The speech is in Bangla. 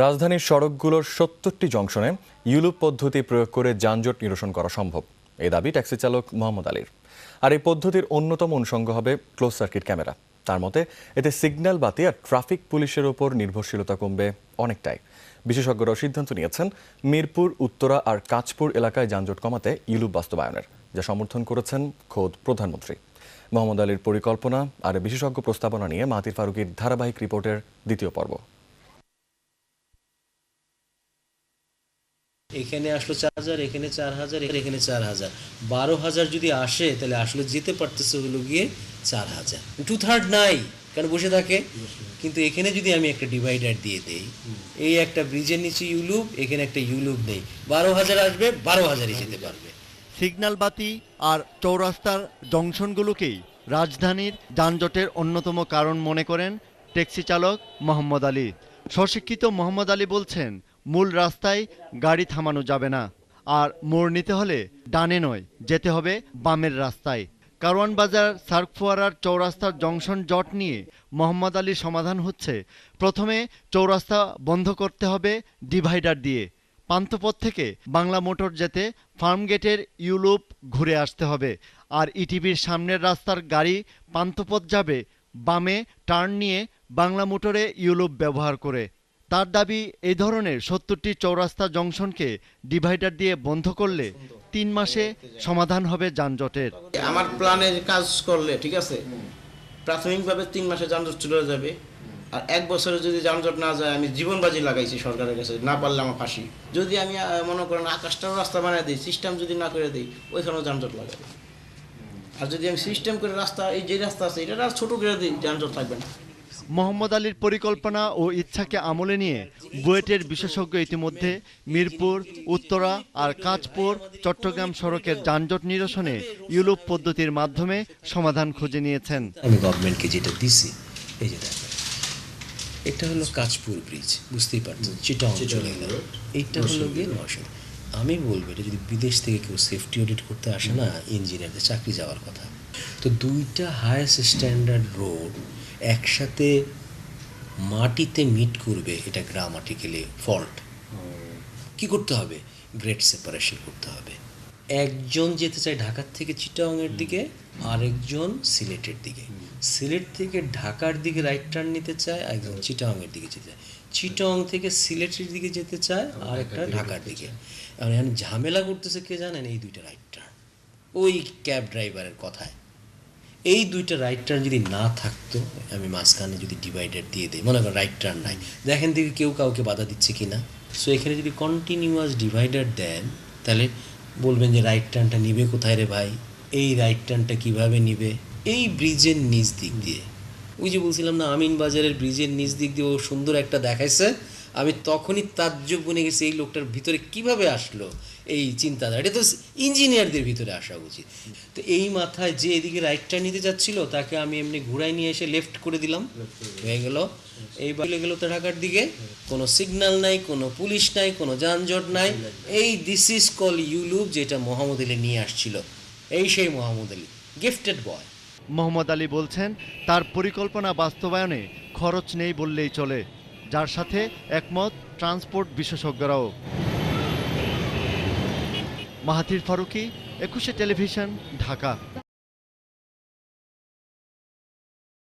রাজধানীর সড়কগুলোর ৭০টি জংশনে ইউলুপ পদ্ধতি প্রয়োগ করে যানজট নিরসন করা সম্ভব, এই দাবি ট্যাক্সি চালক মোহাম্মদ আলীর। আর এই পদ্ধতির অন্যতম অনুষঙ্গ হবে ক্লোজ সার্কিট ক্যামেরা। তার মতে এতে সিগন্যাল বাতি আর ট্রাফিক পুলিশের ওপর নির্ভরশীলতা কমবে অনেকটাই। বিশেষজ্ঞরাও সিদ্ধান্ত নিয়েছেন মিরপুর, উত্তরা আর কাঁচপুর এলাকায় যানজট কমাতে ইউলুপ বাস্তবায়নের, যা সমর্থন করেছেন খোদ প্রধানমন্ত্রী। মোহাম্মদ আলীর পরিকল্পনা আর বিশেষজ্ঞ প্রস্তাবনা নিয়ে মাহাতির ফারুকীর ধারাবাহিক রিপোর্টের দ্বিতীয় পর্ব। এখানে আসলো 4000, এখানে 4000, এখানে 4000, 12000 যদি আসে তাহলে আসলে যেতে পারতেছে হলো গিয়ে 4000, 2/3 নাই কারণ বসে থাকে। কিন্তু এখানে যদি আমি একটা ডিভাইডার দিয়ে দেই, এই একটা ব্রিজের নিচে ইউলুপ, এখানে একটা ইউলুপ নেই, 12000 আসবে, 12000ই যেতে পারবে। সিগন্যাল বাতি আর চৌরাস্তার জংশনগুলোকেই রাজধানীর যানজটের অন্যতম কারণ মনে করেন ট্যাক্সি চালক মোহাম্মদ আলী। স্বশিক্ষিত মোহাম্মদ আলী বলছেন, মূল রাস্তায় গাড়ি থামানো যাবে না, আর মোড় নিতে হলে ডানে নয়, যেতে হবে বামের রাস্তায়। কারওয়ান বাজার, সার্কফোয়ারার চৌরাস্তার জংশন জট নিয়ে মোহাম্মদ আলীর সমাধান হচ্ছে, প্রথমে চৌরাস্তা বন্ধ করতে হবে ডিভাইডার দিয়ে। পান্থপথ থেকে বাংলা মোটর যেতে ফার্মগেটের ইউলুপ ঘুরে আসতে হবে, আর ইটিভির সামনের রাস্তার গাড়ি পান্থপথ যাবে বামে টার্ন নিয়ে বাংলা মোটরে ইউলুপ ব্যবহার করে। তার দাবি, এই ধরনের ৭০টি চৌরাস্তা জংশনকে ডিভাইডার দিয়ে বন্ধ করলে ৩ মাসে সমাধান হবে যানজটের। আমার প্ল্যানে কাজ করলে ঠিক আছে, প্রাথমিকভাবে 3 মাসে যানজট চলে যাবে। আর 1 বছরে যদি যানজট না যায়, আমি জীবনবাজি লাগাইছি সরকারের কাছে, না পারলে আমার ফাঁসি। যদি আমি মনে করেন আকাশটাও রাস্তা বানিয়ে দিই, সিস্টেম যদি না করে দিই, ওইখানেও যানজট লাগাবে। আর যদি আমি সিস্টেম করে রাস্তা, এই যে রাস্তা আছে এটা ছোট করে দিই, যানজট থাকবে না। মোহাম্মদ আলীর পরিকল্পনা ও ইচ্ছাকে আমলে নিয়ে বুয়েটের বিশেষজ্ঞ ইতিমধ্যে মিরপুর, উত্তরা আর কাঁচপুর চট্টগ্রাম সড়কের যানজট নিরসনে ইউলুপ পদ্ধতির মাধ্যমে সমাধান খুঁজে নিয়েছেন। আমি গভর্নমেন্টকে যেটা দিছি, এই যে দেখেন, এটা হলো কাঁচপুর ব্রিজ, বুঝতেই পারছেন, চিটাং চলে গেল, এইটা হলো গিয়ে 900। আমি বলবো এটা যদি বিদেশ থেকে কেউ সেফটি অডিট করতে আসে না, ইঞ্জিনিয়ারদের চাকরি যাওয়ার কথা। তো দুইটা হাইয়েস্ট স্ট্যান্ডার্ড রোড একসাথে মাটিতে মিট করবে, এটা গ্রামাটিক্যালি ফল্ট। কি করতে হবে? গ্রেড সেপারেশন করতে হবে। একজন যেতে চায় ঢাকার থেকে চিটাগংয়ের দিকে, আরেকজন সিলেটের দিকে। সিলেট থেকে ঢাকার দিকে রাইট টার্ন নিতে চায়, একজন চিটাগংয়ের দিকে যেতে চায়। চিটাগং থেকে সিলেটের দিকে যেতে চায়, আর একটা ঢাকার দিকে। এখন ঝামেলা করতেছে কে জানেন? এই দুইটা রাইট টার্ন, ওই ক্যাব ড্রাইভারের কথায়। এই দুইটা রাইট টার্ন যদি না থাকতো, আমি মাঝখানে যদি ডিভাইডার দিয়ে দিই, মনে করেন রাইট টার্ন নাই, দেখেন দিকে কেউ কাউকে বাধা দিচ্ছে কি না। সো এখানে যদি কন্টিনিউয়াস ডিভাইডার দেন, তাহলে বলবেন যে রাইট টার্নটা নিবে কোথায় রে ভাই? এই রাইট টার্নটা কীভাবে নিবে? এই ব্রিজের নিচ দিক দিয়ে। ওই যে বলছিলাম না, আমিন বাজারের ব্রিজের নিচ দিক দিয়ে ও সুন্দর একটা দেখাইছে, আমি তখনই তাজ্জব বনে গেছি, এই লোকটার ভিতরে কিভাবে আসলো এই চিন্তাধারা। এটা তো ইঞ্জিনিয়ারদের ভিতরে আসা উচিত। তো এই মাথায় যে এদিকে রাইটটা নিতে যাচ্ছিল, তাকে আমি এমনি ঘুরাই নিয়ে এসে লেফট করে দিলাম, হয়ে গেল। এইবার গেল তো ঢাকার দিকে, কোনো সিগন্যাল নাই, কোনো পুলিশ নাই, কোনো যানজট নাই। এই দিস ইজ কল ইউলুপ, যেটা মোহাম্মদ আলী নিয়ে আসছিল। এই সেই মোহাম্মদ আলী, গিফটেড বয়। মোহাম্মদ আলী বলছেন, তার পরিকল্পনা বাস্তবায়নে খরচ নেই বললেই চলে, যার সাথে একমত ট্রান্সপোর্ট বিশেষজ্ঞরাও। মাহাতির ফারুকী, 21 টেলিভিশন, ঢাকা।